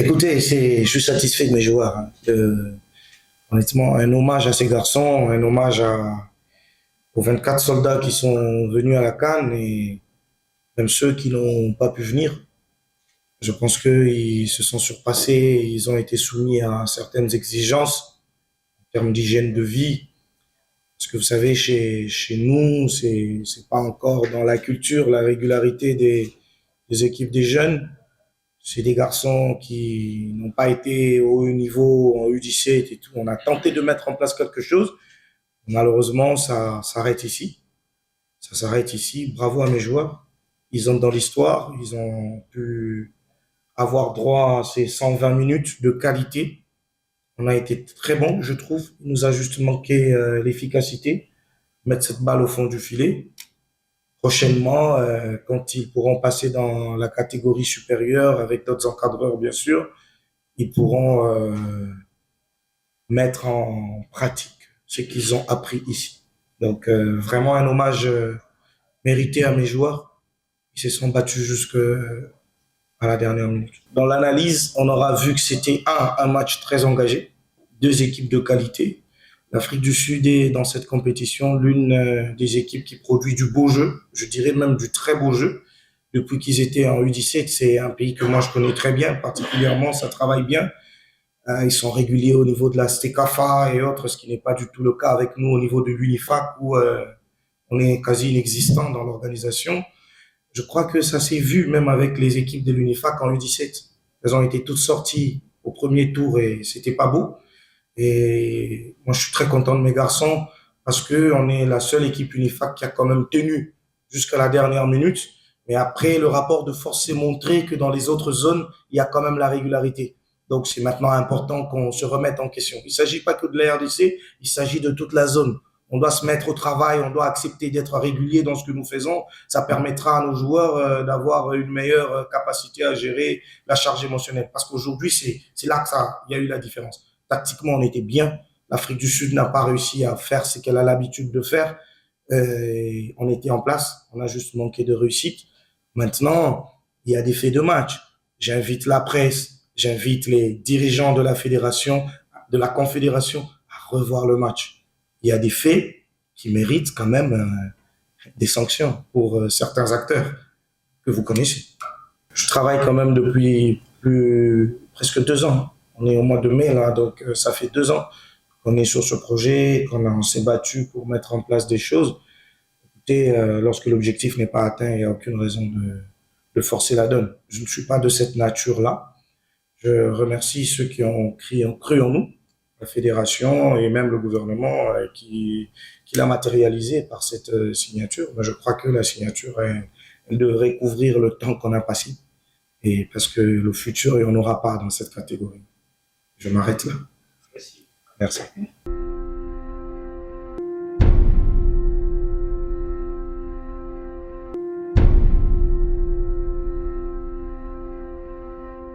Écoutez, je suis satisfait de mes joueurs, hein. Honnêtement, un hommage à ces garçons, un hommage aux 24 soldats qui sont venus à la CAN et même ceux qui n'ont pas pu venir. Je pense qu'ils se sont surpassés, ils ont été soumis à certaines exigences en termes d'hygiène de vie. Parce que vous savez, chez nous, c'est pas encore dans la culture, la régularité des équipes des jeunes. C'est des garçons qui n'ont pas été au haut niveau en U17 et tout. On a tenté de mettre en place quelque chose. Malheureusement, ça s'arrête ici. Ça s'arrête ici. Bravo à mes joueurs. Ils entrent dans l'histoire. Ils ont pu avoir droit à ces 120 minutes de qualité. On a été très bon, je trouve. Il nous a juste manqué l'efficacité. Mettre cette balle au fond du filet. Prochainement, quand ils pourront passer dans la catégorie supérieure avec d'autres encadreurs, bien sûr, ils pourront mettre en pratique ce qu'ils ont appris ici. Donc, vraiment un hommage mérité à mes joueurs. Ils se sont battus jusqu'à la dernière minute. Dans l'analyse, on aura vu que c'était un match très engagé, deux équipes de qualité. L'Afrique du Sud est dans cette compétition l'une des équipes qui produit du beau jeu, je dirais même du très beau jeu. Depuis qu'ils étaient en U17, c'est un pays que moi je connais très bien, particulièrement, ça travaille bien. Ils sont réguliers au niveau de la STECAFA et autres, ce qui n'est pas du tout le cas avec nous au niveau de l'UNIFAC où on est quasi inexistant dans l'organisation. Je crois que ça s'est vu même avec les équipes de l'UNIFAC en U17. Elles ont été toutes sorties au premier tour et c'était pas beau. Et moi, je suis très content de mes garçons parce que on est la seule équipe UNIFAC qui a quand même tenu jusqu'à la dernière minute. Mais après, le rapport de force s'est montré que dans les autres zones, il y a quand même la régularité. Donc, c'est maintenant important qu'on se remette en question. Il ne s'agit pas que de la RDC, il s'agit de toute la zone. On doit se mettre au travail, on doit accepter d'être régulier dans ce que nous faisons. Ça permettra à nos joueurs d'avoir une meilleure capacité à gérer la charge émotionnelle. Parce qu'aujourd'hui, c'est là que il y a eu la différence. Tactiquement, on était bien. L'Afrique du Sud n'a pas réussi à faire ce qu'elle a l'habitude de faire. On était en place, on a juste manqué de réussite. Maintenant, il y a des faits de match. J'invite la presse, j'invite les dirigeants de la fédération, de la confédération à revoir le match. Il y a des faits qui méritent quand même des sanctions pour certains acteurs que vous connaissez. Je travaille quand même depuis presque 2 ans. On est au mois de mai là, donc ça fait 2 ans qu'on est sur ce projet, on s'est battu pour mettre en place des choses. Écoutez, lorsque l'objectif n'est pas atteint, il n'y a aucune raison de forcer la donne. Je ne suis pas de cette nature-là. Je remercie ceux qui ont cru en nous, la fédération et même le gouvernement qui l'a matérialisé par cette signature. Mais je crois que la signature, elle devrait couvrir le temps qu'on a passé. Et parce que le futur, il n'y en aura pas dans cette catégorie. Je m'arrête là. Merci.